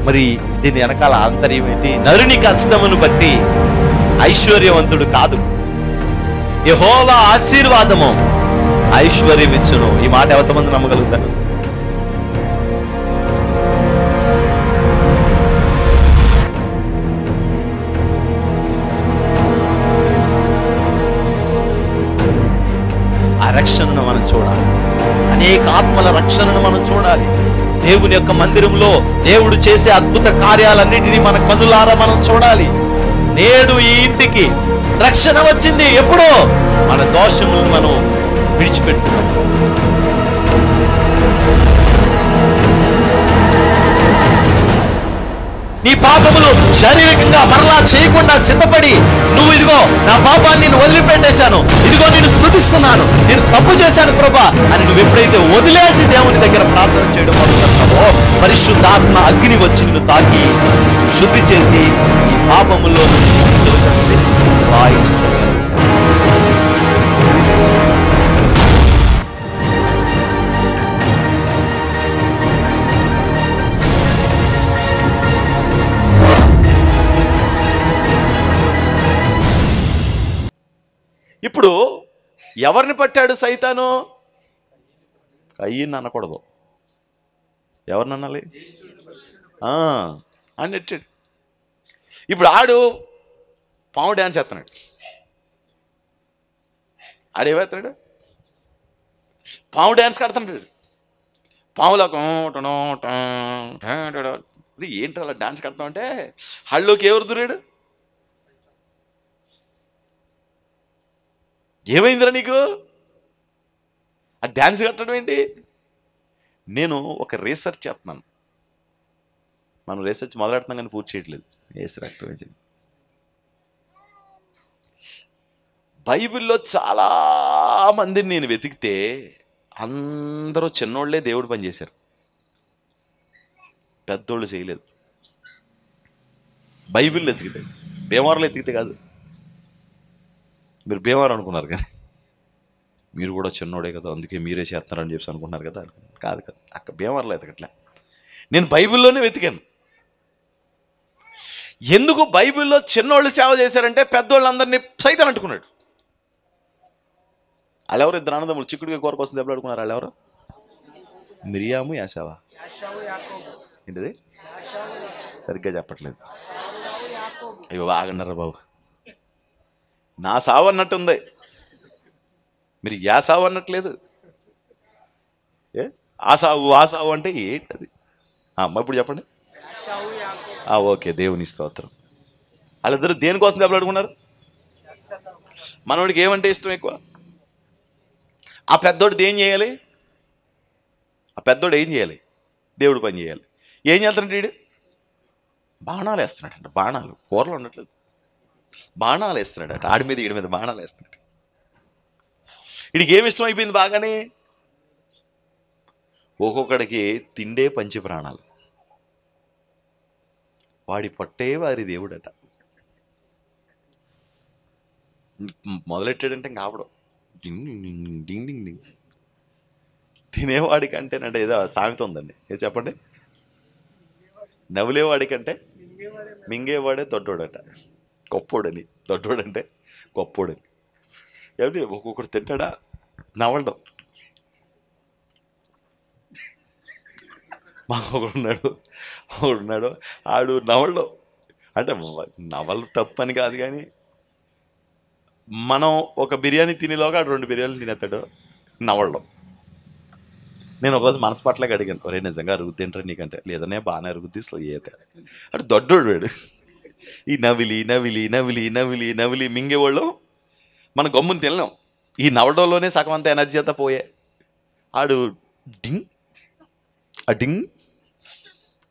మరి దీని వెనకాల ఆంతర్యం ఏంటి? నరుని కష్టమును బట్టి ఐశ్వర్యవంతుడు కాదు, యెహోవా ఆశీర్వాదము ఐశ్వర్యం ఇచ్చును. ఈ మాట ఎంతమంది నమ్మగలుగుతారు? ఆ రక్షణను మనం చూడాలి, అనేక ఆత్మల రక్షణను మనం చూడాలి. దేవుని యొక్క మందిరంలో దేవుడు చేసే అద్భుత కార్యాలన్నిటినీ మన కన్నులారా మనం చూడాలి. నేడు ఈ ఇంటికి రక్షణ వచ్చింది. ఎప్పుడో మన దోషములను మనం విడిచిపెట్టుకున్నాం. నీ పాపములు శారీరకంగా మరలా చేయకుండా సిద్ధపడి, నువ్వు ఇదిగో నా పాపాన్ని నేను వదిలిపెట్టేశాను, ఇదిగో నేను స్తుతిస్తున్నాను, నేను తప్పు చేశాను ప్రభా అని నువ్వు ఎప్పుడైతే వదిలేసి దేవుని దగ్గర ప్రార్థన చేయడం మొదలుపెడతావో, పరిశుద్ధాత్మ అగ్ని వచ్చి నిన్ను తాకి శుద్ధి చేసి ఈ పాపములో ఇప్పుడు ఎవరిని పట్టాడు సైతాను? కయ్యను అనకూడదు, ఎవరిని అనాలి? అని నెట్టాడు. ఇప్పుడు ఆడు పాము డ్యాన్స్ చేస్తున్నాడు. ఆడేవేస్తున్నాడు? పాము డ్యాన్స్ కడుతున్నాడు. పాములకు ఏంటి అలా డ్యాన్స్ కడతామంటే హళ్ళోకి ఎవరు దూరాడు? ఏమైందిరా నీకు? ఆ డ్యాన్స్ కట్టడం ఏంటి? నేను ఒక రీసెర్చ్ చేస్తున్నాను. మనం రీసెర్చ్ మొదలెడుతున్నాం కానీ పూర్తి చేయట్లేదు. ఏసు రక్తం వేసి బైబిల్లో చాలా మందిని నేను వెతికితే అందరూ చిన్నోళ్లే దేవుడు పనిచేశారు, పెద్దోళ్ళు చేయలేదు. బైబిల్లో ఎతికితే, భీమవరంలో ఎతికితే కాదు. మీరు భీమవరం అనుకున్నారు కానీ మీరు కూడా చిన్నోడే కదా, అందుకే మీరే చేస్తున్నారని చెప్పి అనుకున్నారు కదా. కాదు కదా, అక్కడ భీమవరంలో ఎతకట్లే, నేను బైబిల్లోనే వెతికాను. ఎందుకు బైబిల్లో చిన్నోళ్ళు సేవ చేశారంటే పెద్దోళ్ళందరినీ సైతాన్ అంటుకున్నాడు. వాళ్ళెవరు? ఇద్దరు అన్నదమ్ములు చిక్కుడుగా కూర కోసం దెబ్బలాడుకున్నారు. వాళ్ళెవరు? మిరియాము, యాసావా? ఏంటిది? సరిగ్గా చెప్పట్లేదు. అయ్యో ఆగన్నారా బాబు, నా సావు అన్నట్టుంది, మీరు యా సావు అన్నట్లేదు. ఆ సావు అంటే ఏంటది? అమ్మ ఇప్పుడు చెప్పండి. ఓకే, దేవుని స్తోత్రం. వాళ్ళిద్దరు దేనికోసం దెబ్బలాడుకున్నారు? మనోడికి ఏమంటే ఇష్టం ఎక్కువ? ఆ పెద్దోడు ఏం చేయాలి? ఆ పెద్దోడు ఏం చేయాలి? దేవుడు పని చేయాలి. ఏం చేస్తాడంటే వీడు బాణాలు వేస్తున్నాడట. బాణాలు కూరలు ఉండట్లేదు, బాణాలు వేస్తున్నాడట. ఆడి మీద ఈడి మీద బాణాలు వేస్తున్నాడు. వీడికి ఏమి ఇష్టం అయిపోయింది బాగానే? ఒక్కొక్కడికి తిండే పంచి ప్రాణాలు, వాడి పొట్టే వారి దేవుడట. మొదలెట్టాడంటే ఇంకా ఆపడం. డింగ్ డింగ్ డింగ్ డింగ్ డింగ్. తినేవాడికంటేనంటే ఏదో సామెత ఉందండి, ఏదో చెప్పండి. నవ్వులేవాడికంటే మింగేవాడే దొడ్డోడట, గొప్పోడని. దొడ్డోడంటే గొప్పోడని. ఏమిటి ఒక్కొక్కడు తింటాడా? నవ్వడం. మా ఒకడున్నాడు ఆడు నవ్వడం. అంటే నవలు తప్పని కాదు కానీ మనం ఒక బిర్యానీ తినేలోగా ఆడు 2 బిర్యానీలు తినేస్తాడు నవ్వడం. నేను ఒకరోజు మనస్పట్లకి అడిగాను, ఒరే నిజంగా అరుగుద్ది ఏంటరా నీకంటే, లేదనే బాగానే అరుగుద్ది అసలు ఏత అంటే దొడ్డోడు వాడు. ఈ నవిలి నవిలి నవిలి నవిలి నవిలి మింగేవాళ్ళం మనం గమ్ముని తినలేం. ఈ నవ్వడంలోనే సగం అంత ఎనర్జీ అంతా పోయే. ఆడు డింగ్ ఆ డింగ్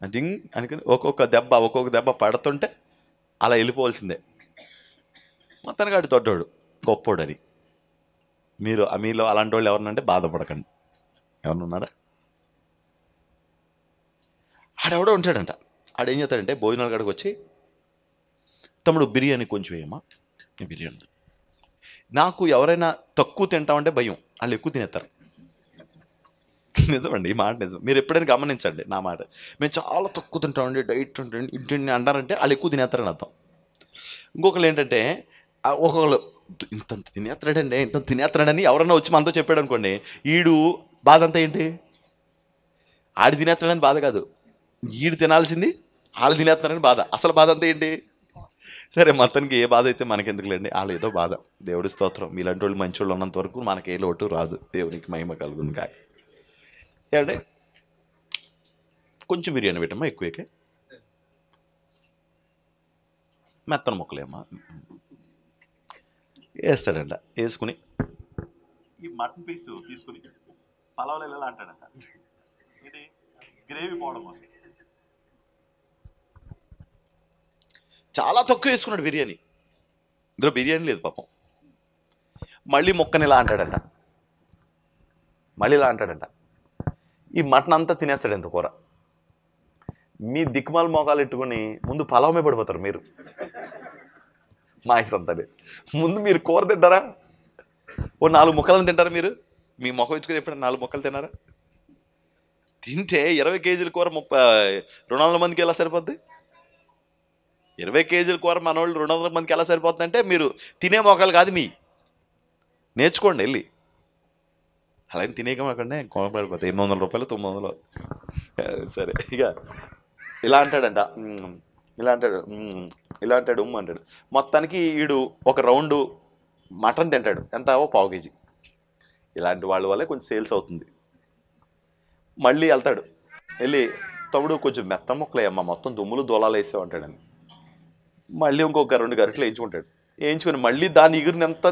ఆ డింగ్ అనుకుని ఒక్కొక్క దెబ్బ పడుతుంటే అలా వెళ్ళిపోవాల్సిందే. మొత్తానికి ఆడు దొడ్డోడు గొప్పోడని. మీలో అలాంటి వాళ్ళు ఎవరినంటే బాధపడకండి. ఎవరున్నారా? ఆడెవడో ఉంటాడంట. ఆడేం చేస్తాడంటే భోజనాల కాడికి వచ్చి, తమ్ముడు బిర్యానీ కొంచెం వేయమ్మా. బిర్యానీ నాకు ఎవరైనా తక్కువ తింటామంటే భయం, వాళ్ళు ఎక్కువ తినేస్తారు. నిజమండి, ఈ మాట నిజం. మీరు ఎప్పుడైనా గమనించండి నా మాట. మేము చాలా తక్కువ తింటామండి, డైట్ ఉంటుంది ఇంటి అంటారంటే వాళ్ళు ఎక్కువ తినేస్తారని అర్థం. ఇంకొకళ్ళు ఏంటంటే ఒక్కొక్కళ్ళు ఇంత తినేస్తాడండి, ఇంత తినేస్తాడని ఎవరన్నా వచ్చి మనతో చెప్పాడు అనుకోండి, ఈడు బాధ అంతా ఏంటి? ఆడి తినేస్తాడని బాధ కాదు, ఈడు తినాల్సింది వాళ్ళు తినేస్తున్నారని బాధ. అసలు బాధ అంతా ఏంటి? సరే, మొత్తానికి ఏ బాధ అయితే మనకెందుకులేండి, వాళ్ళు ఏదో బాధ. దేవుడి స్తోత్రం, మీలాంటి వాళ్ళు మంచి వాళ్ళు ఉన్నంత వరకు మనకి ఏ లోటు రాదు. దేవునికి మహిమ కలుగును కాక. ఏమంటే కొంచెం బిర్యానీ పెట్టమ్మా, ఎక్కువకే మెత్తన ముక్కలేమ్మా వేస్తాడంట. వేసుకుని ఈ మటన్ పీస్ తీసుకుని పలావులు ఎలా అంటాడంట, ఇది గ్రేవీ పోవడం కోసం చాలా తక్కువ వేసుకున్నాడు బిర్యానీ. ఇందులో బిర్యానీ లేదు పాపం. మళ్ళీ ముక్కని ఇలా అంటాడంట, మళ్ళీ ఇలా అంటాడంట. ఈ మటన్ అంతా తినేస్తాడు ఎంత కూర. మీ దిక్కుమాల మోకాలు ఎట్టుకుని ముందు పలావమే పడిపోతారు మీరు. మాయస్ అంతది. ముందు మీరు కూర తింటారా? ఓ 4 ముక్కలను తింటారా మీరు? మీ మొఖం ఇచ్చుకొని ఎప్పుడైనా 4 ముక్కలు తిన్నారా? తింటే 20 కేజీల కూర 200 మందికి ఎలా సరిపోద్ది? 20 కేజీల కూర మన వాళ్ళు 200 మందికి ఎలా సరిపోతుంది అంటే మీరు తినే మోకాలు కాదు. నేర్చుకోండి వెళ్ళి. అలాగే తినేకమాకండి, కోమ పడిపోతాయి. 800 రూపాయలు 900. సరే, ఇక ఇలా అంటాడంట, ఇలా అంటాడు, ఇలా అంటాడు, అంటాడు. మొత్తానికి వీడు ఒక రౌండ్ మటన్ తింటాడు. ఎంత? ఓ 1/2 కేజీ. ఇలాంటి వాళ్ళ వల్లే కొంచెం సేల్స్ అవుతుంది. మళ్ళీ వెళ్తాడు, వెళ్ళి తమ్ముడు కొంచెం మెత్త ముక్కలు అమ్మా, మొత్తం దుమ్ములు దూలాలు వేసావు అంటాడని. మళ్ళీ ఇంకొక 2 గరిటలు వేయించుకుంటాడు. వేయించుకొని మళ్ళీ దాని ఇగురిని ఎంత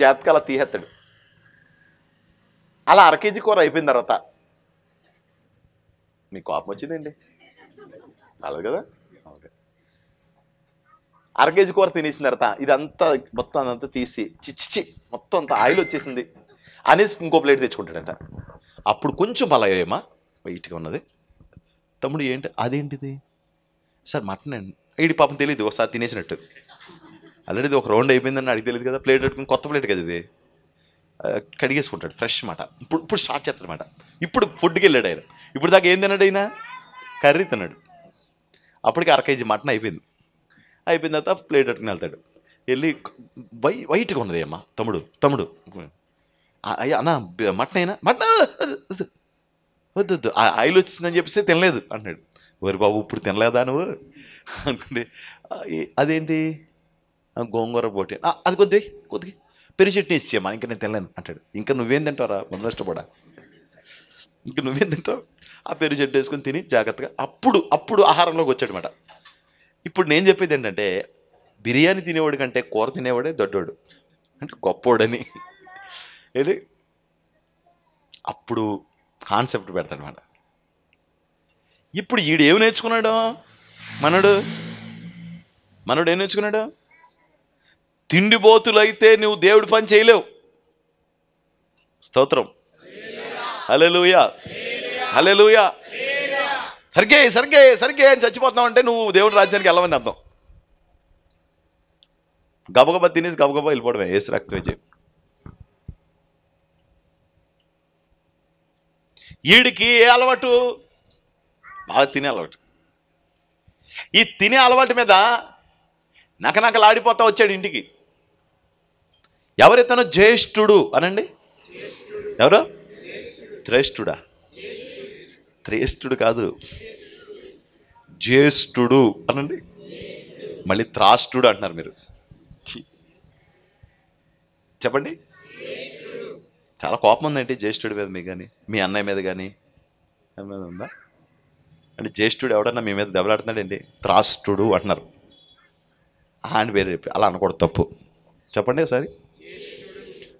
జాతక అలా తీసేస్తాడు. అలా 1/2 కేజీ కూర అయిపోయిన తర్వాత మీకు కోపం వచ్చిందండి? అలాగే కదా. ఓకే, 1/2 కేజీ కూర తినేసిన తర్వాత ఇదంతా మొత్తం అదంతా తీసి చిచ్చి మొత్తం అంత ఆయిల్ వచ్చేసింది అనేసి ఇంకో ప్లేట్ తెచ్చుకుంటాడంట. అప్పుడు కొంచెం పలాయేమా వెయిట్గా ఉన్నది. తమ్ముడు ఏంటి అదేంటిది? సార్ మటన్ అండి. వీడి పాపం తెలియదు, ఒకసారి తినేసినట్టు. ఆల్రెడీ ఒక రౌండ్ అయిపోయిందని అడిగి తెలియదు కదా. ప్లేట్ పెట్టుకుని కొత్త ప్లేట్ కదా ఇది, కడిగేసుకుంటాడు ఫ్రెష్ మాట. ఇప్పుడు స్టార్ట్ చేస్తాడు అనమాట. ఇప్పుడు ఫుడ్కి వెళ్ళాడు ఆయన. ఇప్పుడు దాకా ఏం తిన్నాడు అయినా? కర్రీ తిన్నాడు. అప్పటికి 1/2 కేజీ మటన్ అయిపోయింది. అయిపోయిన తర్వాత ప్లేట్ పెట్టుకుని వెళ్తాడు. వెళ్ళి వైట్గా ఉన్నది అమ్మా, తమ్ముడు అయ్యా అన్న మటన్ అయినా, మటన్ వద్దు ఆయిల్ వచ్చిందని చెప్పేసి తినలేదు అన్నాడు. ఓరి బాబు, ఇప్పుడు తినలేదా నువ్వు అనుకుంటే, అదేంటి గోంగూర పోటీ, అది కొద్దిగా పెరుగు చట్నీ ఇచ్చేయమ్మా, ఇంకా నేను తినలేను అంటాడు. ఇంకా నువ్వేం తింటావురా మొదలష్టపడా, ఇంకా నువ్వేం తింటావు? ఆ పెరుగు చట్నీ వేసుకొని తిని జాగ్రత్తగా అప్పుడు ఆహారంలోకి వచ్చాడనమాట. ఇప్పుడు నేను చెప్పేది ఏంటంటే, బిర్యానీ తినేవాడు కంటే కూర తినేవాడే దొడ్డోడు అంటే గొప్పోడని ఏది అప్పుడు కాన్సెప్ట్ పెడతాడనమాట. ఇప్పుడు ఈడు ఏమి నేర్చుకున్నాడు? మనడు ఏం నేర్చుకున్నాడు? తిండిబోతులైతే నువ్వు దేవుడి పని చేయలేవు. స్తోత్రం, హల్లెలూయా, హల్లెలూయా. సరిగ్గా అని చచ్చిపోతున్నావు అంటే నువ్వు దేవుడి రాజ్యానికి వెళ్ళమని అర్థం. గబగబా తినేసి గబగబా వెళ్ళిపోవడమే. ఏసు రక్తం విజయం. వీడికి ఏ అలవాటు? బాగా తినే అలవాటు. ఈ తినే అలవాటు మీద నకనకలాడిపోతా వచ్చాడు ఇంటికి. ఎవరితను? జ్యేష్ఠుడు అనండి. ఎవరు? శ్రేష్ఠుడా? శ్రేష్ఠుడు కాదు, జ్యేష్ఠుడు అనండి. మళ్ళీ త్రాష్టుడు అంటున్నారు మీరు. చెప్పండి. చాలా కోపం ఉందండి జ్యేష్ఠుడి మీద మీకు కానీ, మీ అన్నయ్య మీద కానీ మీద ఉందా? అంటే జ్యేష్ఠుడు ఎవడన్నా మీ మీద దెబ్బలాడుతున్నాడండి, త్రాష్టుడు అంటున్నారు. అని వేరే చెప్పి అలా అనకూడదు, తప్పు. చెప్పండి ఒకసారి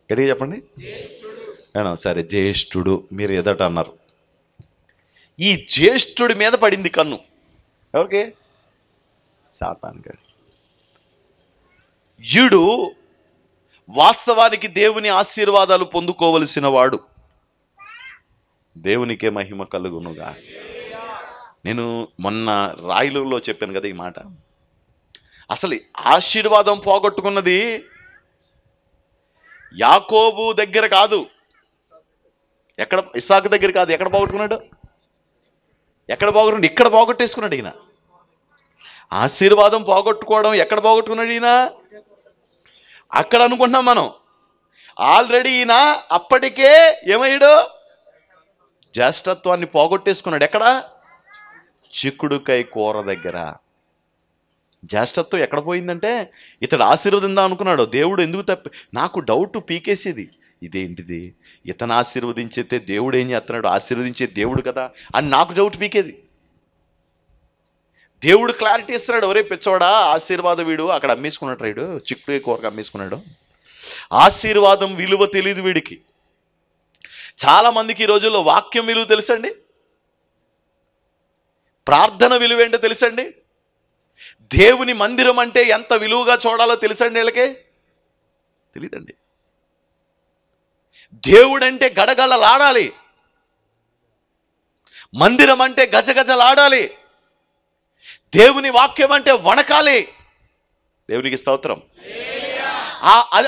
గట్టిగా చెప్పండి. సరే, జ్యేష్ఠుడు మీరు ఎదట అన్నారు. ఈ జ్యేష్ఠుడి మీద పడింది కన్ను. ఎవరికి? సాతాన్ గారు. ఈడు వాస్తవానికి దేవుని ఆశీర్వాదాలు పొందుకోవలసిన వాడు. దేవునికే మహిమ కలుగునుగా. నేను మొన్న రాయిలలో చెప్పాను కదా ఈ మాట. అసలు ఆశీర్వాదం పోగొట్టుకున్నది యాకోబు దగ్గర కాదు, ఎక్కడ? ఇస్సాకు దగ్గర కాదు. ఎక్కడ పోగొట్టుకున్నాడు? ఎక్కడ పోగొట్టుకున్నాడు? ఇక్కడ పోగొట్టేసుకున్నాడు ఈయన. ఆశీర్వాదం పోగొట్టుకోవడం ఎక్కడ పోగొట్టుకున్నాడు ఈయన? అక్కడ అనుకుంటున్నాం మనం. ఆల్రెడీ ఈయన అప్పటికే ఏమయ్యాడు? జ్యేష్ఠత్వాన్ని పోగొట్టేసుకున్నాడు. ఎక్కడ? చిక్కుడుకాయ కూర దగ్గర. జ్యేష్ఠత్వం ఎక్కడ పోయిందంటే ఇతడు ఆశీర్వదిందా అనుకున్నాడు. దేవుడు ఎందుకు నాకు డౌట్ పీకేసేది, ఇదేంటిది ఇతను ఆశీర్వదించితే దేవుడు ఏం చేస్తున్నాడు? ఆశీర్వదించే దేవుడు కదా అని నాకు డౌట్ పీకేది. దేవుడు క్లారిటీ ఇస్తున్నాడు, ఒరే పిచ్చోడా, ఆశీర్వాదం వీడు అక్కడ అమ్మేసుకున్నాడు, రైడు చిక్కుడుకాయ కూరగా అమ్మేసుకున్నాడు. ఆశీర్వాదం విలువ తెలియదు వీడికి. చాలా మందికి ఈ రోజుల్లో వాక్యం విలువ తెలుసండి, ప్రార్థన విలువ ఏంటో తెలుసండి, దేవుని మందిరం అంటే ఎంత విలువగా చూడాలో తెలుసండి. వీళ్ళకే తెలియదండి. దేవుడంటే గడగడలాడాలి, మందిరం అంటే గజగజలాడాలి, దేవుని వాక్యం అంటే వణకాలి. దేవునికి స్తోత్రం.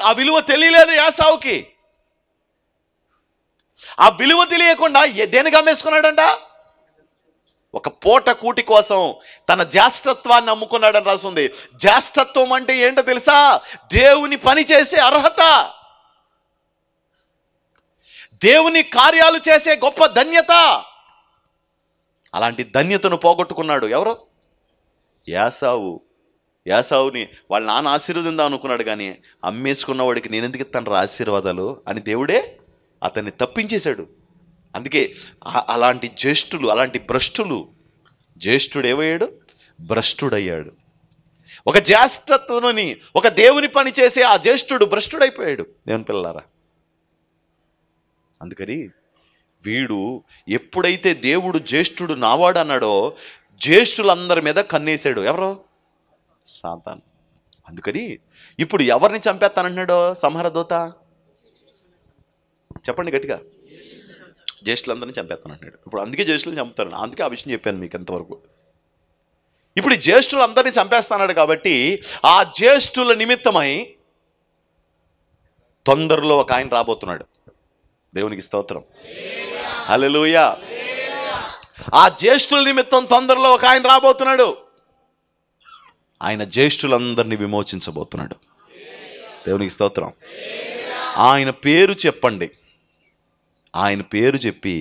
ఆ విలువ తెలియలేదు యాసావుకి. ఆ విలువ తెలియకుండా దేనికి అమ్మేసుకున్నాడంట? ఒక పూట కూటి కోసం తన జ్యేష్ఠత్వాన్ని అమ్ముకున్నాడని రాస్తుంది. జ్యేష్ఠత్వం అంటే ఏంటో తెలుసా? దేవుని పని చేసే అర్హత, దేవుని కార్యాలు చేసే గొప్ప ధన్యత. అలాంటి ధన్యతను పోగొట్టుకున్నాడు ఎవరు? యాసావు. యాసావుని వాళ్ళ నాన్న ఆశీర్వదిందా అనుకున్నాడు, కానీ అమ్మేసుకున్నవాడికి నేను ఎందుకు ఇస్తాను ఆశీర్వాదాలు అని దేవుడే అతన్ని తప్పించేశాడు. అందుకే అలాంటి జ్యేష్ఠులు, అలాంటి భ్రష్టులు, జ్యేష్ఠుడు ఏమయ్యాడు? భ్రష్టుడయ్యాడు. ఒక జ్యేష్ఠత్వని, ఒక దేవుని పని చేసే ఆ జ్యేష్ఠుడు భ్రష్టుడైపోయాడు. దేవుని పిల్లలారా, అందుకని వీడు ఎప్పుడైతే దేవుడు జ్యేష్ఠుడు నావాడు అన్నాడో జ్యేష్ఠులందరి మీద కన్నేశాడు. ఎవరు? సాతాను. అందుకని ఇప్పుడు ఎవరిని చంపేస్తానంటున్నాడో సంహార దూత? చెప్పండి గట్టిగా. జ్యేష్ఠులందరినీ చంపేస్తానంటున్నాడు. ఇప్పుడు అందుకే జ్యేష్ఠులను చంపుతారు. అందుకే ఆ విషయం చెప్పాను మీకు ఎంతవరకు. ఇప్పుడు ఈ జ్యేష్ఠులందరినీ చంపేస్తాడు కాబట్టి ఆ జ్యేష్ఠుల నిమిత్తమై తొందరలో ఒక ఆయన రాబోతున్నాడు. దేవునికి స్తోత్రం. హల్లెలూయా. ఆ జ్యేష్ఠుల నిమిత్తం తొందరలో ఒక ఆయన రాబోతున్నాడు. ఆయన జ్యేష్ఠులందరినీ విమోచించబోతున్నాడు. దేవునికి స్తోత్రం. ఆయన పేరు చెప్పండి. ఆయన పేరు చెప్పి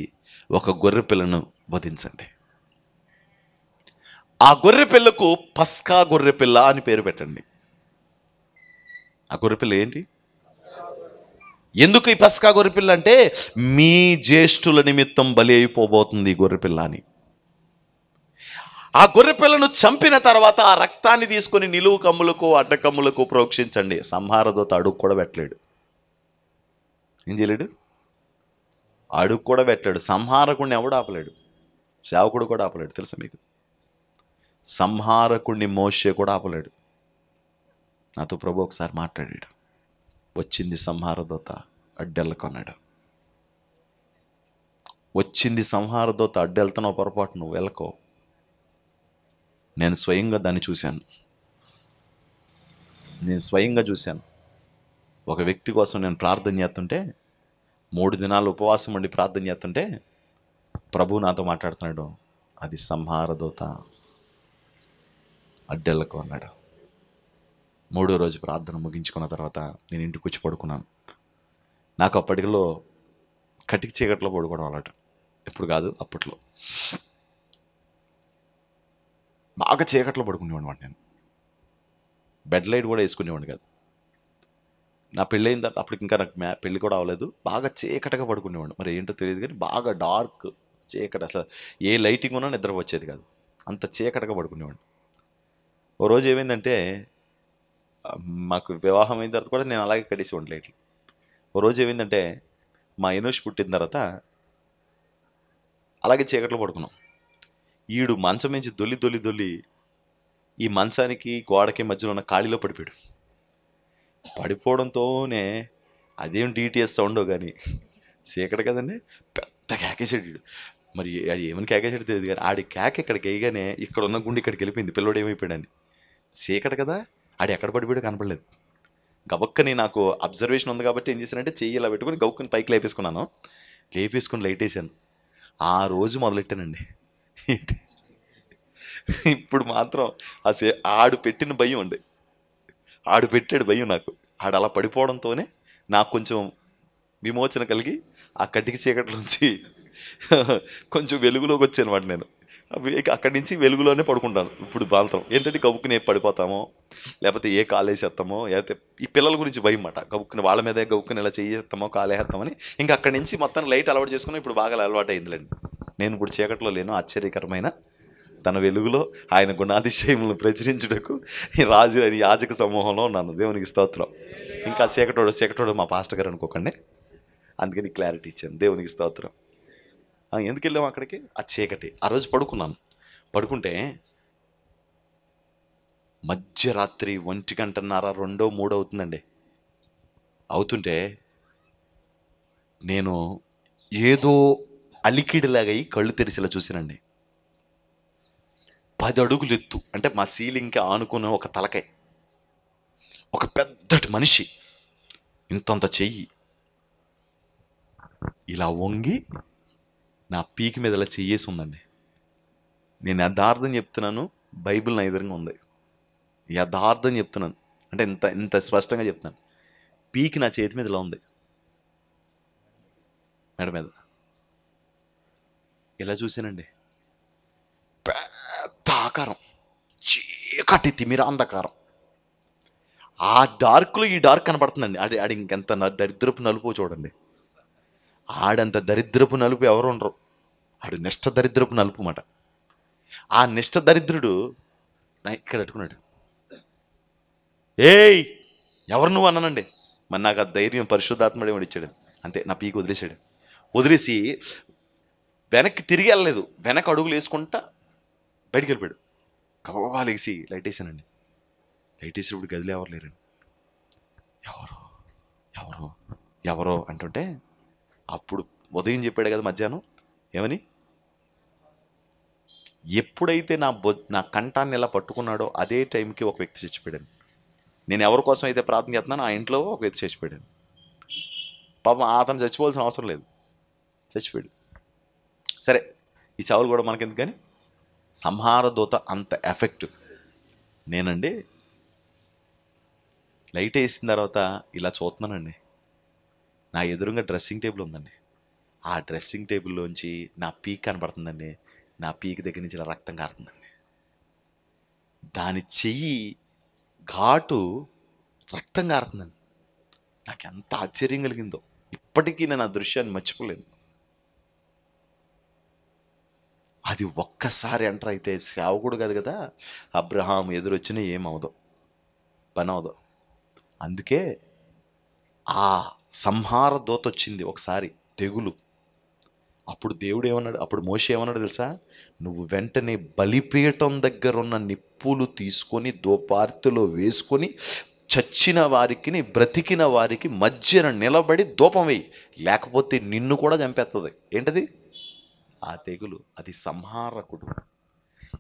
ఒక గొర్రె పిల్లను వధించండి. ఆ గొర్రె పిల్లకు పస్కా గొర్రె పిల్ల అని పేరు పెట్టండి. ఆ గొర్రె పిల్ల ఏంటి? ఎందుకు ఈ పస్కా గొర్రెపిల్ల అంటే మీ జ్యేష్ఠుల నిమిత్తం బలి అయిపోబోతుంది ఈ గొర్రెపిల్ల అని. ఆ గొర్రెపిల్లను చంపిన తర్వాత ఆ రక్తాన్ని తీసుకొని నిలువు కమ్ములకు అడ్డకమ్ములకు ప్రోక్షించండి. సంహారదూత అడుగు కూడా పెట్టలేడు. ఏం చేయలేడు? అడుగు కూడా పెట్టలేడు. సంహారకుడిని ఎవడు ఆపలేడు. సేవకుడు కూడా ఆపలేడు. తెలుసా మీకు? సంహారకుడిని మోషే కూడా ఆపలేడు. నాతో ప్రభు ఒకసారి మాట్లాడాడు. వచ్చింది సంహారదూత, అడ్డెళ్ళకొన్నాడు. వచ్చింది సంహారదూత, అడ్డెళ్తున్నావు, పొరపాటు నువ్వు వెళ్ళకో. నేను స్వయంగా దాన్ని చూశాను. ఒక వ్యక్తి కోసం నేను ప్రార్థన చేస్తుంటే, 3 దినాలు ఉపవాసం ఉండి ప్రార్థన చేస్తుంటే ప్రభు నాతో మాట్లాడుతున్నాడు. అది సంహారదూత, అడ్డెళ్ళకు అన్నాడు. 3వ రోజు ప్రార్థన ముగించుకున్న తర్వాత నేను ఇంటికి వచ్చి పడుకున్నాను. నాకు అప్పటిలో కటిక చీకట్లో పడుకోవడం అలవాటు. ఎప్పుడు కాదు, అప్పట్లో బాగా చీకట్లో పడుకునేవాడిని. నేను బెడ్ లైట్ కూడా వేసుకునేవాడిని కాదు. నా పెళ్ళి అయిన తర్వాత అప్పటికి ఇంకా నాకు పెళ్ళి కూడా అవ్వలేదు. బాగా చీకటగా పడుకునేవాడిని. మరి ఏంటో తెలియదు కానీ బాగా డార్క్ చీకటి, అసలు ఏ లైటింగ్ ఉన్నా నిద్ర వచ్చేది కాదు. అంత చీకటగా పడుకునేవాడిని. ఓ రోజు ఏమైందంటే, మాకు వివాహం అయిన తర్వాత కూడా నేను అలాగే కడిసి ఉండలేదు. ఓ రోజు ఏమైందంటే, మా ఎనోష్ పుట్టిన తర్వాత అలాగే చీకట్లో పడుకున్నాం. ఈడు మంచం నుంచి దొల్లి ఈ మంచానికి గోడకి మధ్యలో ఉన్న ఖాళీలో పడిపోయాడు. పడిపోవడంతోనే అదేం డిటిఎస్ సౌండో కానీ చీకటి కదండి, పెద్ద కేకేసాడు. మరి అది ఏమని కేకేసాడు తెలియదు కానీ ఆడి కేక ఇక్కడికి వేయగానే ఇక్కడ ఉన్న గుండె ఇక్కడికి వెళ్ళిపోయింది. పిల్లోడు ఏమైపోయాడని. చీకటి కదా, ఆడు ఎక్కడ పడిపోయాడో కనపడలేదు. గబక్కని నాకు అబ్జర్వేషన్ ఉంది కాబట్టి ఏం చేశానంటే చెయ్యి ఇలా పెట్టుకుని గౌక్కుని పైకి లేపేసుకున్నాను. లేపేసుకొని లైట్ వేసాను. ఆ రోజు మొదలెట్టానండి. ఇప్పుడు మాత్రం ఆడు పెట్టిన భయం అండి, ఆడు పెట్టాడు భయం నాకు. ఆడు అలా పడిపోవడంతోనే నాకు కొంచెం విమోచన కలిగి ఆ కటికి చీకట్లోంచి కొంచెం వెలుగులోకి వచ్చాను అనమాట. నేను అక్కడి నుంచి వెలుగులోనే పడుకుంటాను ఇప్పుడు. బాల్తం ఏంటంటే కబుక్కుని పడిపోతామో, లేకపోతే ఏ కాలేసేస్తామో, లేకపోతే ఈ పిల్లల గురించి భయం అన్నమాట. కబుక్కుని వాళ్ళ మీదే కబుక్కుని ఇలా చేస్తామో కాలేస్తామని ఇంకా అక్కడి నుంచి మొత్తం లైట్ అలవాటు చేసుకుని ఇప్పుడు బాగా అలవాటు అయిందిలేండి. నేను ఇప్పుడు చీకట్లో లేను. ఆశ్చర్యకరమైన తన వెలుగులో ఆయన గుణాతిశయములను ప్రచురించుటకు ఈ రాజు అని యాజక సమూహంలో ఉన్నాను. దేవునికి స్తోత్రం. ఇంకా చీకటోడు మా పాస్టర్ గారు అనుకోకండి, అందుకని క్లారిటీ ఇచ్చాను. దేవునికి స్తోత్రం. ఎందుకు వెళ్ళాము అక్కడికి? ఆ చీకటి. ఆ రోజు పడుకున్నాను. పడుకుంటే మధ్యరాత్రి 1:30, 2, 3 అవుతుందండి. అవుతుంటే నేను ఏదో అలికిడిలాగా కళ్ళు తెరిచేలా చూసానండి. 10 అడుగులు ఎత్తు, అంటే మా సీలింగ్కి ఆనుకున్న ఒక తలకాయ, ఒక పెద్దటి మనిషి, ఇంతంత చెయ్యి ఇలా వంగి నా పీకి మీద ఇలా చెయ్యేసి ఉందండి. నేను యథార్థం చెప్తున్నాను, బైబిల్ నా ఎదురుగా ఉంది. యథార్థం చెప్తున్నాను, అంటే ఇంత ఇంత స్పష్టంగా చెప్తున్నాను. పీకి నా చేతి మీద ఇలా ఉంది, మెడ మీద. ఇలా చూసానండి. పెద్ద ఆకారం, చీకటి తిమిరాంధకారం. ఆ డార్క్లో ఈ డార్క్ కనపడుతుందండి. ఆడి ఇంకెంత దరిద్రపు నలుపు చూడండి. ఆడంత దరిద్రపు నలుపు ఎవరు ఉండరు. ఆడు నిష్ఠ దరిద్రపు నలుపు మాట. ఆ నిష్ఠ దరిద్రుడు ఇక్కడ పెట్టుకున్నాడు. ఏయ్ ఎవరు నువ్వు అన్నానండి. మరి నాకు ఆ ధైర్యం పరిశుద్ధాత్మడే ఇచ్చాడు. అంతే, నా పీకి వదిలేసాడు. వదిలేసి వెనక్కి తిరిగి వెళ్ళలేదు, వెనక్కి అడుగులు వేసుకుంటా బయటికి వెళ్ళిపోయాడు. కబా లేసి లైట్ వేసానండి. లైట్ వేసినప్పుడు గదిలో ఎవరు లేరండి. ఎవరో ఎవరో ఎవరో అంటుంటే అప్పుడు ఉదయం చెప్పాడు కదా మధ్యాహ్నం ఏమని, ఎప్పుడైతే నా కంఠాన్ని ఎలా పట్టుకున్నాడో అదే టైంకి ఒక వ్యక్తి చచ్చిపోయాడు. నేను ఎవరి కోసం అయితే ప్రార్థన చేస్తున్నానో ఆ ఇంట్లో ఒక వ్యక్తి చచ్చిపోయాడు. పాపం అతను చచ్చిపోవాల్సిన అవసరం లేదు, చచ్చిపోయాడు. సరే, ఈ చావులు కూడా మనకెందుకు, కానీ సంహార దూత అంత ఎఫెక్టివ్. నేనండి లైట్ వేసిన తర్వాత ఇలా చూస్తున్నానండి. నా ఎదురుగా డ్రెస్సింగ్ టేబుల్ ఉందండి. ఆ డ్రెస్సింగ్ టేబుల్లోంచి నా పీక్ కనబడుతుందండి. నా పీక్ దగ్గర నుంచి ఇలా రక్తం కారుతుందండి. దాని చెయ్యి ఘాటు రక్తం కారుతుందండి. నాకు ఎంత ఆశ్చర్యం కలిగిందో, ఇప్పటికీ నేను ఆ దృశ్యాన్ని మర్చిపోలేను. అది ఒక్కసారి ఎంటర్ అయితే సేవకుడు కాదు కదా, అబ్రహాం ఎదురొచ్చినా ఏమవదు, పని అవదు. అందుకే ఆ సంహార దూత వచ్చింది ఒకసారి, తెగులు. అప్పుడు దేవుడు ఏమన్నాడు, అప్పుడు మోషే ఏమన్నాడు తెలుసా? నువ్వు వెంటనే బలిపీఠం దగ్గర ఉన్న నిప్పులు తీసుకొని దూపార్తిలో వేసుకొని చచ్చిన వారికి బ్రతికిన వారికి మధ్యన నిలబడి ధూపం వేయి, లేకపోతే నిన్ను కూడా చంపేస్తుంది. ఏంటది? ఆ తెగులు. అది సంహారకుడు.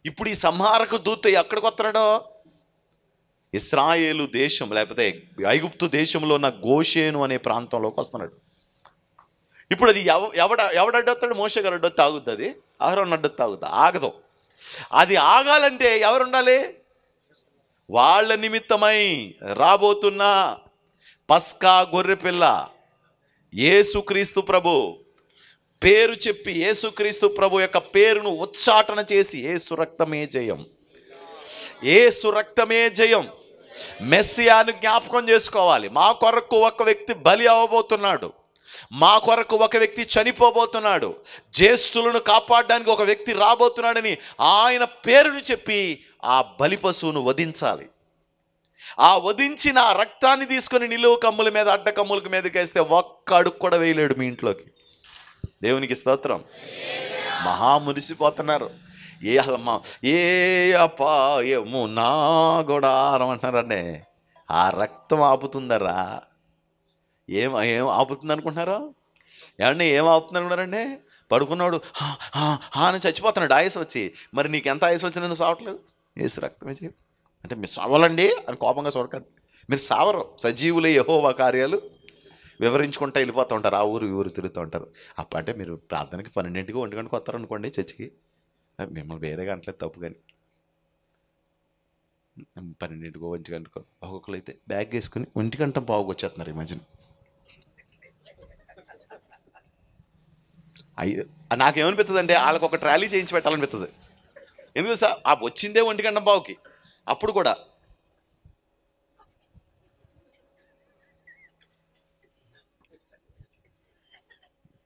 ఇప్పుడు ఈ సంహారక దూత ఎక్కడికి వస్తున్నాడో, ఇశ్రాయేలు దేశం లేకపోతే ఐగుప్తు దేశంలో ఉన్న గోషేను అనే ప్రాంతంలోకి వస్తున్నాడు. ఇప్పుడు అది ఎవడడ్డొస్తాడు? మోషే గారు అడ్డొత్తి ఆగుద్ది, అది అహరోన్ అడ్డొత్తి ఆగుద్ది, ఆగదు. అది ఆగాలంటే ఎవరు ఉండాలి? వాళ్ళ నిమిత్తమై రాబోతున్న పస్కా గొర్రెపిల్ల యేసుక్రీస్తు ప్రభు పేరు చెప్పి, యేసుక్రీస్తు ప్రభు యొక్క పేరును ఉచ్చాటన చేసి, యేసు రక్తమే జయం, యేసు రక్తమే జయం. మెస్సియాను జ్ఞాపకం చేసుకోవాలి. మా కొరకు ఒక వ్యక్తి బలి అవ్వబోతున్నాడు, మా కొరకు ఒక వ్యక్తి చనిపోబోతున్నాడు, జ్యేష్ఠులను కాపాడడానికి ఒక వ్యక్తి రాబోతున్నాడని ఆయన పేరును చెప్పి ఆ బలి పశువును వధించాలి. ఆ వధించిన రక్తాన్ని తీసుకొని నిలువు కమ్ముల మీద, అడ్డ కమ్ముల మీదకి వేస్తే ఒక్క అడుగు కూడా వేయలేడు మీ ఇంట్లోకి. దేవునికి స్తోత్రం. మహా మురిసిపోతున్నారు. ఏ అపాయము నా గుడారం అంటున్నారండి. ఆ రక్తం ఆపుతుందరా? ఏం ఆపుతుంది అనుకుంటున్నారా? ఏమండి, ఏం ఆపుతుంది అనుకున్నారండి? పడుకున్నాడు అని చచ్చిపోతున్నాడు ఆయుసు వచ్చి. మరి నీకు ఎంత ఆయుసు వచ్చినా నువ్వు సావట్లేదు? యేసు రక్తమే చేయ అంటే మీరు సావాలండి అని కోపంగా చూడకండి. మీరు సావరు. సజీవులే యెహోవా కార్యాలు వివరించుకుంటూ వెళ్ళిపోతూ ఉంటారు, ఆ ఊరు ఈ ఊరు తిరుగుతూ ఉంటారు. అప్పుడు అంటే మీరు ప్రార్థనకి 12కి 1 గంటకు వస్తారనుకోండి చర్చికి, మిమ్మల్ని వేరే గంటలేదు తప్పు, కానీ 12కో 1 గంటకో ఒక్కొక్కరు అయితే బ్యాగ్ వేసుకుని 1 గంట బాగుకి వచ్చేస్తున్నారు ఈ మధ్యన. అయ్యో, నాకేమనిపిస్తుంది అంటే వాళ్ళకి ఒక ట్రాలీ చేయించి పెట్టాలనిపిస్తుంది. ఎందుకు సార్ ఆ వచ్చిందే 1 గంట బావుకి, అప్పుడు కూడా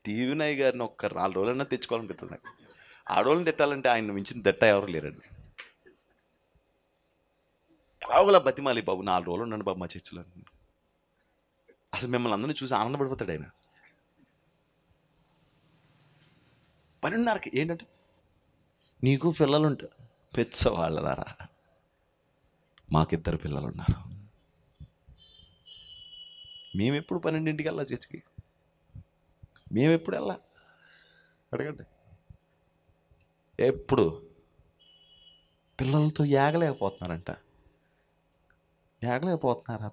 టీవీనయ్య గారిని ఒక్క 4 రోజులన్నా తెచ్చుకోవాలనిపిస్తుంది నాకు. ఆడవాళ్ళని తిట్టాలంటే ఆయన మించిన తిట్ట ఎవరు లేరండి. ఎలాగోలా బతిమాలి, బాబు 4 రోజులు ఉండండి బాబు మా చర్చిలో. అసలు మిమ్మల్ని అందరినీ చూసి ఆనందపడిపోతాడు ఆయన. 12:30కి ఏంటంటే నీకు పిల్లలుంటే పెచ్చవాళ్ళ ద్వారా, మాకిద్దరు పిల్లలు ఉన్నారు, మేమెప్పుడు 12ంటికి వెళ్ళా చర్చికి, మేమెప్పుడు వెళ్ళా అడగండి. ఎప్పుడు పిల్లలతో ఏగలేకపోతున్నారంట. ఏగలేకపోతున్నారా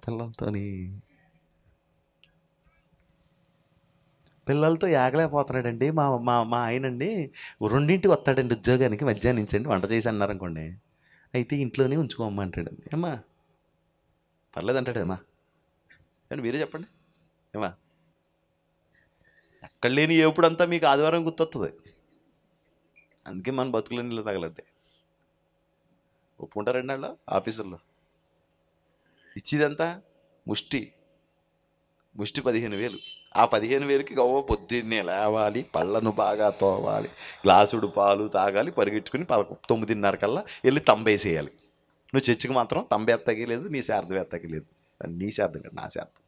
పిల్లలతో ఏగలేకపోతున్నాడండి. మా మా మా ఆయనండి 2ంటికి వస్తాడండి ఉద్యోగానికి, మధ్యాహ్నం నుంచి అండి వంట చేసి అన్నారనుకోండి, అయితే ఇంట్లోనే ఉంచుకోమంటాడండి. ఏమ్మా పర్లేదంటాడేమా అని మీరే చెప్పండి. ఏమా ఎక్కడ లేని ఎప్పుడంతా మీకు ఆదివారం గుర్తొస్తుంది. అందుకే మన బతుకులని ఇలా తగలంటే ఒప్పుకుంటారండి వాళ్ళు ఆఫీసుల్లో ఇచ్చేదంతా ముష్టి 15,000. ఆ 15,000కి గవ్వ పొద్దున్నే లేవాలి, పళ్ళను బాగా తోవాలి, గ్లాసుడు పాలు తాగాలి, పరిగెట్టుకుని 9:30 కల్లా వెళ్ళి తంబేసేయాలి. నువ్వు చర్చికి మాత్రం తంబేత్తకి లేదు, నీ శార్థం ఎత్తకి లేదు. నీ శార్థం కాదు, నా శార్థం.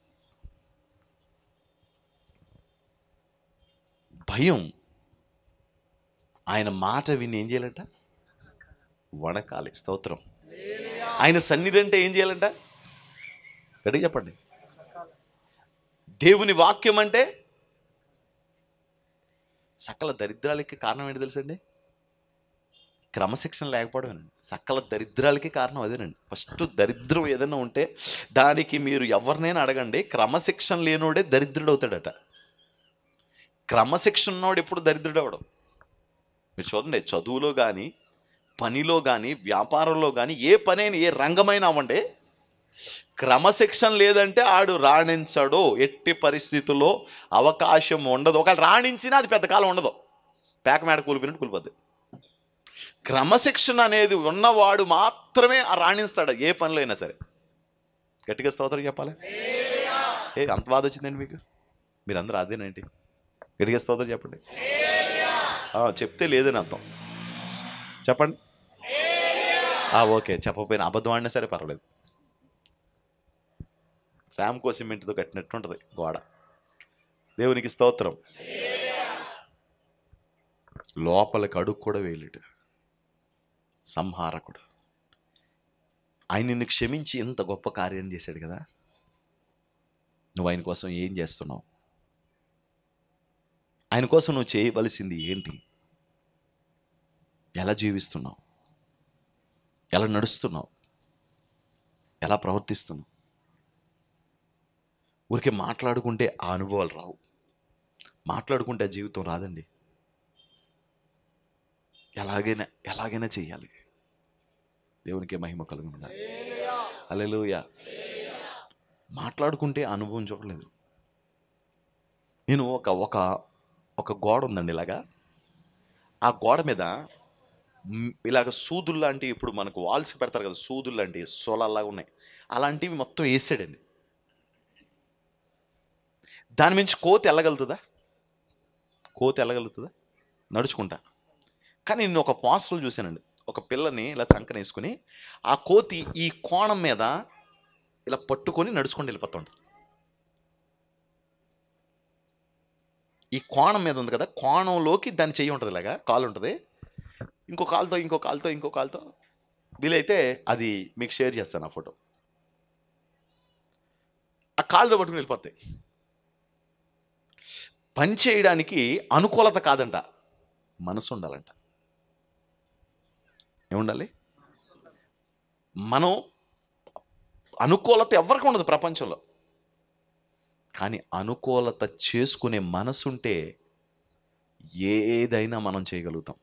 భయం. ఆయన మాట విని ఏం చేయాలంట? వణకాలి. స్తోత్రం. ఆయన సన్నిధి అంటే ఏం చేయాలంట? గట్టిగా చెప్పండి. దేవుని వాక్యం అంటే సకల దరిద్రాలకి కారణం ఏంటి తెలుసండి? క్రమశిక్షణ లేకపోవడమేనండి. సకల దరిద్రాలకి కారణం అదేనండి. ఫస్ట్ దరిద్రం ఏదైనా ఉంటే దానికి మీరు ఎవరినైనా అడగండి, క్రమశిక్షణ లేనోడే దరిద్రుడు అవుతాడట. క్రమశిక్షణ ఉన్నోడు ఎప్పుడు దరిద్రుడు అవడం. మీరు చూడండి, చదువులో కానీ, పనిలో కానీ, వ్యాపారంలో కానీ, ఏ పనైనా ఏ రంగమైనా అవ్వండి, క్రమశిక్షణ లేదంటే ఆడు రాణించడు. ఎట్టి పరిస్థితుల్లో అవకాశం ఉండదు. ఒకవేళ రాణించినా అది పెద్ద కాలం ఉండదు, పేక మేడ కూలిపోయినట్టు కూలిపోద్ది. క్రమశిక్షణ అనేది ఉన్నవాడు మాత్రమే రాణిస్తాడు ఏ పనిలో అయినా సరే. గట్టిగా స్తోత్రం చెప్పాలి. అంత బాధ వచ్చిందండి మీకు? మీరు అందరూ అదేనండి. గట్టిగా స్తోత్రం చెప్పండి. చెప్తే లేదని అర్థం. చెప్పండి. ఓకే, చెప్పకపోయినా అబద్ధం ఆడినా సరే పర్వాలేదు. రామ్కో సిమెంట్తో కట్టినట్టు ఉంటుంది గోడ. దేవునికి స్తోత్రం. లోపలికి అడుగు కూడా వేయలేడు సంహారకుడు. ఆయన నిన్ను క్షమించి ఎంత గొప్ప కార్యం చేశాడు కదా. నువ్వు ఆయన కోసం ఏం చేస్తున్నావు? ఆయన కోసం నువ్వు చేయవలసింది ఏంటి? ఎలా జీవిస్తున్నావు? ఎలా నడుస్తున్నావు? ఎలా ప్రవర్తిస్తున్నావు? ఊరికే మాట్లాడుకుంటే ఆ అనుభవాలు రావు, మాట్లాడుకుంటే ఆ జీవితం రాదండి. ఎలాగైనా చేయాలి. దేవునికి మహిమ కలుగును. హల్లెలూయా. మాట్లాడుకుంటే అనుభవం చూడలేదు. నేను ఒక గోడ ఉందండి ఇలాగా. ఆ గోడ మీద ఇలాగ సూదులు లాంటివి, ఇప్పుడు మనకు వాల్స్కి పెడతారు కదా, సూదులు లాంటివి సోలాల్లాగా ఉన్నాయి, అలాంటివి మొత్తం వేసాడండి. దాని మించి కోతి వెళ్ళగలుగుతుందా? నడుచుకుంటా. కానీ నేను ఒక పోస్టర్లు చూశానండి, ఒక పిల్లని ఇలా చంకన వేసుకుని ఆ కోతి ఈ కోణం మీద ఇలా పట్టుకొని నడుచుకొని వెళ్ళిపోతుంటుంది. ఈ కోణం మీద ఉంది కదా, కోణంలోకి దాని చెయ్యి ఉంటుంది, ఇలాగా కాలు ఉంటుంది, ఇంకో కాలుతో వీలైతే అది మీకు షేర్ చేస్తాను ఆ ఫోటో. ఆ కాలుతో పట్టుకుని వెళ్ళిపోతాయి. పని చేయడానికి అనుకూలత కాదంట, మనసు ఉండాలంట. ఏముండాలి? మనం అనుకూలత ఎవరికి ఉండదు ప్రపంచంలో, కానీ అనుకూలత చేసుకునే మనసుంటే ఏదైనా మనం చేయగలుగుతాం.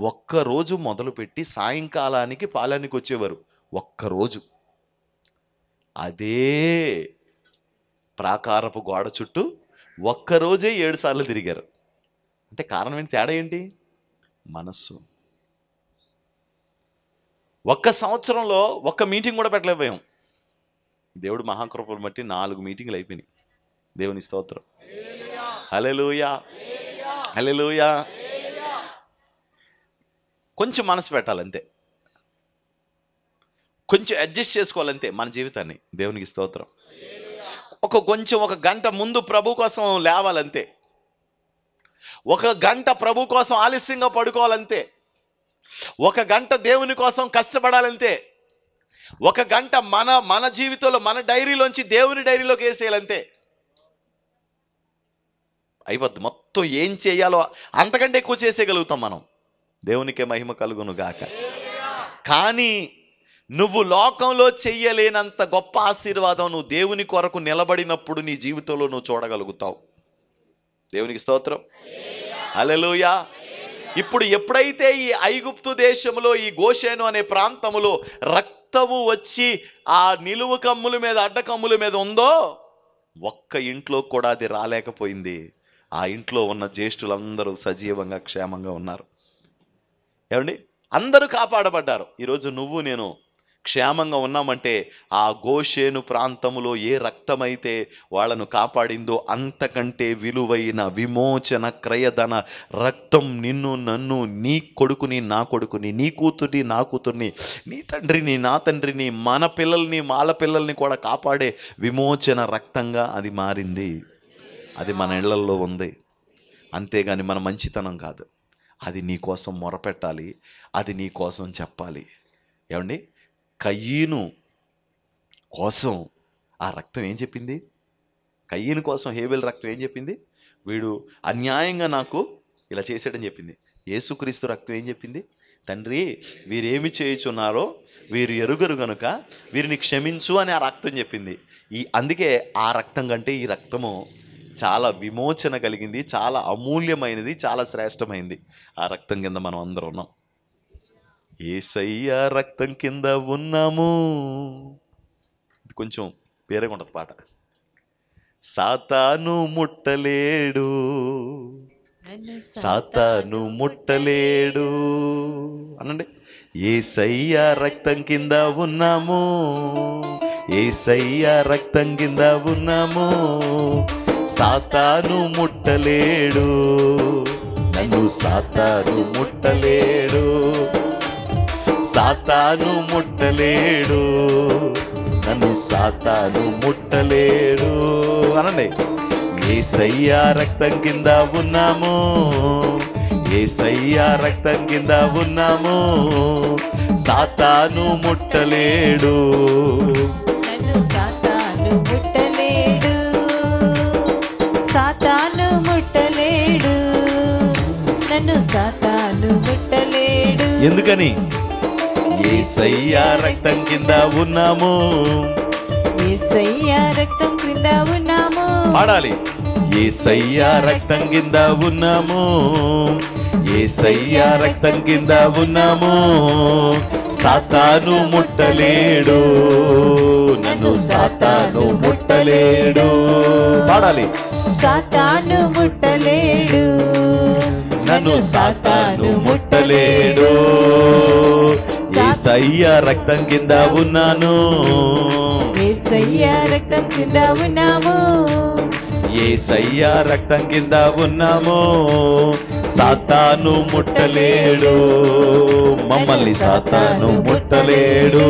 ఒక్కరోజు మొదలుపెట్టి సాయంకాలానికి పాలెనికి వచ్చేవారు. ఒక్కరోజు అదే ప్రాకారపు గోడ చుట్టూ ఒక్కరోజే 7 సార్లు తిరిగారు. అంటే కారణం ఏంటి? తేడా ఏంటి? మనస్సు. ఒక్క సంవత్సరంలో ఒక్క మీటింగ్ కూడా పెట్టలేకపోయాం. దేవుడు మహాకృపను బట్టి 4 మీటింగ్లు అయిపోయినాయి. దేవుని స్తోత్రం. హల్లెలూయా, హల్లెలూయా. కొంచెం మనసు పెట్టాలంతే, కొంచెం అడ్జస్ట్ చేసుకోవాలంతే మన జీవితాన్ని. దేవునికి స్తోత్రం. ఒక గంట ముందు ప్రభు కోసం లేవాలంతే. 1 గంట ప్రభు కోసం ఆలస్యంగా పడుకోవాలంతే. 1 గంట దేవుని కోసం కష్టపడాలంతే. 1 గంట మన జీవితంలో మన డైరీలోంచి దేవుని డైరీలోకి వేసేయాలంతే. అయిపోద్ది. మొత్తం ఏం చేయాలో అంతకంటే ఎక్కువ చేసేయగలుగుతాం మనం. దేవునికే మహిమ కలుగును గాక. కానీ నువ్వు లోకంలో చెయ్యలేనంత గొప్ప ఆశీర్వాదం నువ్వు దేవుని కొరకు నిలబడినప్పుడు నీ జీవితంలో నువ్వు చూడగలుగుతావు. దేవునికి స్తోత్రం. హల్లెలూయా. ఇప్పుడు ఎప్పుడైతే ఈ ఐగుప్తు దేశంలో ఈ గోషేను అనే ప్రాంతములో రక్తము వచ్చి ఆ నిలువు కమ్ముల మీద అడ్డకమ్ముల మీద ఉందో, ఒక్క ఇంట్లో కూడా అది రాలేకపోయింది. ఆ ఇంట్లో ఉన్న జ్యేష్ఠులందరూ సజీవంగా క్షేమంగా ఉన్నారు. ఏమండి? అందరూ కాపాడబడ్డారు. ఈరోజు నువ్వు నేను క్షేమంగా ఉన్నామంటే ఆ గోషేను ప్రాంతములో ఏ రక్తమైతే వాళ్ళను కాపాడిందో అంతకంటే విలువైన విమోచన క్రయధన రక్తం నిన్ను, నన్ను, నీ కొడుకుని, నా కొడుకుని, నీ కూతుర్ని, నా కూతుర్ని, నీ తండ్రిని, నా తండ్రిని, మన పిల్లల్ని, వాళ్ళ పిల్లల్ని కూడా కాపాడే విమోచన రక్తంగా అది మారింది. అది మన ఇళ్లల్లో ఉంది. అంతేగాని మన మంచితనం కాదు. అది నీ కోసం మొరపెట్టాలి, అది నీ కోసం చెప్పాలి. ఏమండి? కయ్యీను కోసం ఆ రక్తం ఏం చెప్పింది? కయ్యీను కోసం హేబెల్ రక్తం ఏం చెప్పింది? వీడు అన్యాయంగా నాకు ఇలా చేశాడని చెప్పింది. యేసుక్రీస్తు రక్తం ఏం చెప్పింది? తండ్రి, వీరేమి చేయుచున్నారో వీరు ఎరుగరు గనుక వీరిని క్షమించు అని ఆ రక్తం చెప్పింది. అందుకే ఆ రక్తం కంటే ఈ రక్తము చాలా విమోచన కలిగింది, చాలా అమూల్యమైనది, చాలా శ్రేష్టమైంది. ఆ రక్తం కింద మనం అందరం ఉన్నాం. యేసయ్య రక్తం కింద ఉన్నాము. ఇది కొంచెం వేరేగా ఉంటుంది పాట. సాతాను ముట్టలేడు, సాతాను ముట్టలేడు అనండి. యేసయ్య రక్తం కింద ఉన్నాము, యేసయ్య రక్తం కింద ఉన్నాము. సాతాను ముట్టలేడు, నన్ను సాతాను ముట్టలేడు, సాతాను ముట్టలేడు, నన్ను సాతాను ముట్టలేడు అనండి. యేసయ్య రక్తం కింద ఉన్నాము, యేసయ్య రక్తం కింద ఉన్నాము. సాతాను ముట్టలేడు, నన్ను సాతాను ముట్టలేడు, సాతాను ముట్టలేడు, నన్ను సాతాను ముట్టలేడు. ఎందుకని? యేసయ్య రక్తం కింద ఉన్నాము, యేసయ్య రక్తం కింద ఉన్నాము. పాడాలి. యేసయ్య రక్తం కింద ఉన్నాము, యేసయ్య రక్తం కింద ఉన్నాము. సాతాను ముట్టలేడు, నన్ను సాతాను ముట్టలేడు. పాడాలి. సాతాను ముట్టలేడు, నన్ను సాతాను ముట్టలేడు. యేసయ్య రక్తం కింద ఉన్నాను, యేసయ్య రక్తం కింద ఉన్నాము, యేసయ్య రక్తం కింద ఉన్నాము. సాతాను ముట్టలేడు, మమ్మల్ని సాతాను ముట్టలేడు.